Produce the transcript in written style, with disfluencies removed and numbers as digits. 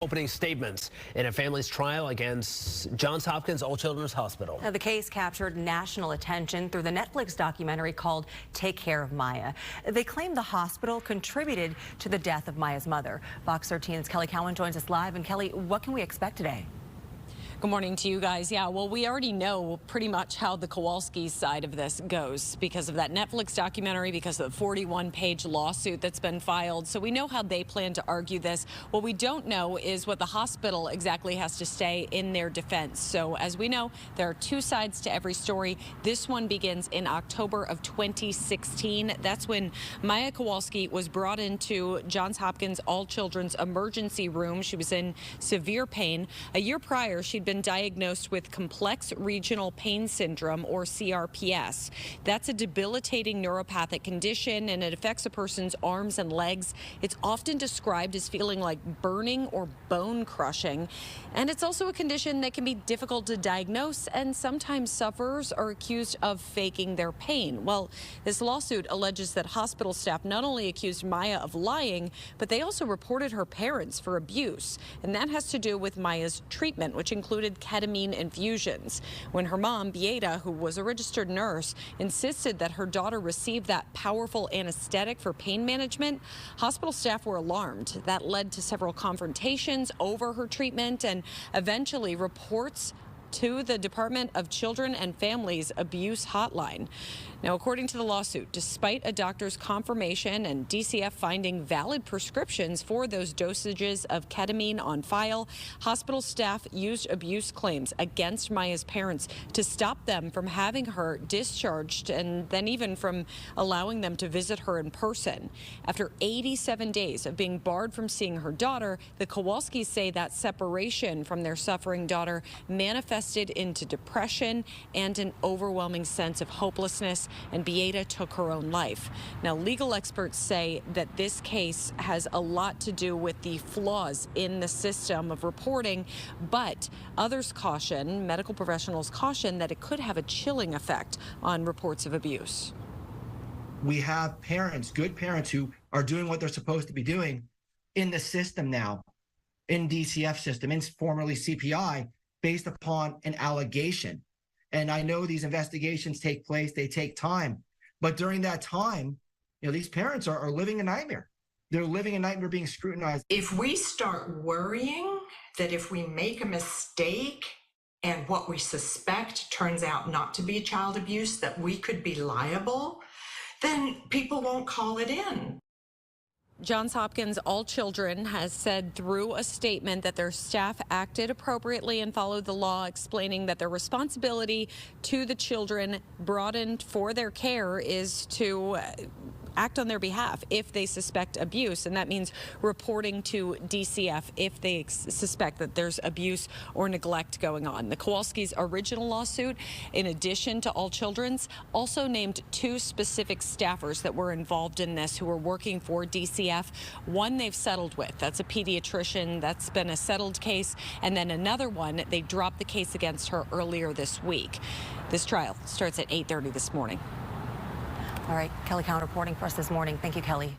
Opening statements in a family's trial against Johns Hopkins All Children's Hospital. Now, the case captured national attention through the Netflix documentary called Take Care of Maya. They claim the hospital contributed to the death of Maya's mother. Fox 13's Kelly Cowan joins us live. And Kelly, what can we expect today? Good morning to you guys. Yeah, well, we already know pretty much how the Kowalski side of this goes because of that Netflix documentary, because of the 41-page lawsuit that's been filed. So we know how they plan to argue this. What we don't know is what the hospital exactly has to say in their defense. So as we know, there are two sides to every story. This one begins in October of 2016. That's when Maya Kowalski was brought into Johns Hopkins All Children's emergency room. She was in severe pain. A year prior, she'd been diagnosed with complex regional pain syndrome, or CRPS. That's a debilitating neuropathic condition, and it affects a person's arms and legs. It's often described as feeling like burning or bone crushing, and it's also a condition that can be difficult to diagnose, and sometimes sufferers are accused of faking their pain. Well, this lawsuit alleges that hospital staff not only accused Maya of lying, but they also reported her parents for abuse, and that has to do with Maya's treatment, which included ketamine infusions. When her mom, Beata, who was a registered nurse, insisted that her daughter receive that powerful anesthetic for pain management, hospital staff were alarmed. That led to several confrontations over her treatment and eventually reports to the Department of Children and Families Abuse Hotline. Now, according to the lawsuit, despite a doctor's confirmation and DCF finding valid prescriptions for those dosages of ketamine on file, hospital staff used abuse claims against Maya's parents to stop them from having her discharged and then even from allowing them to visit her in person. After 87 days of being barred from seeing her daughter, the Kowalskis say that separation from their suffering daughter manifested into depression and an overwhelming sense of hopelessness, and Beata took her own life. Now, legal experts say that this case has a lot to do with the flaws in the system of reporting, but others caution, medical professionals caution, that it could have a chilling effect on reports of abuse. We have parents, good parents, who are doing what they're supposed to be doing in the system now, in DCF system, in formerly CPI, based upon an allegation. And I know these investigations take place, they take time. But during that time, these parents are living a nightmare. They're living a nightmare being scrutinized. If we start worrying that if we make a mistake and what we suspect turns out not to be child abuse, that we could be liable, then people won't call it in. Johns Hopkins All Children has said through a statement that their staff acted appropriately and followed the law, explaining that their responsibility to the children brought in for their care is to act on their behalf if they suspect abuse, and that means reporting to DCF if they suspect that there's abuse or neglect going on. The Kowalskis' original lawsuit, in addition to All Children's, also named two specific staffers that were involved in this who were working for DCF. One they've settled with. That's a pediatrician. That's been a settled case. And then another one, they dropped the case against her earlier this week. This trial starts at 8:30 this morning. All right, Kelly Cowan reporting for us this morning. Thank you, Kelly.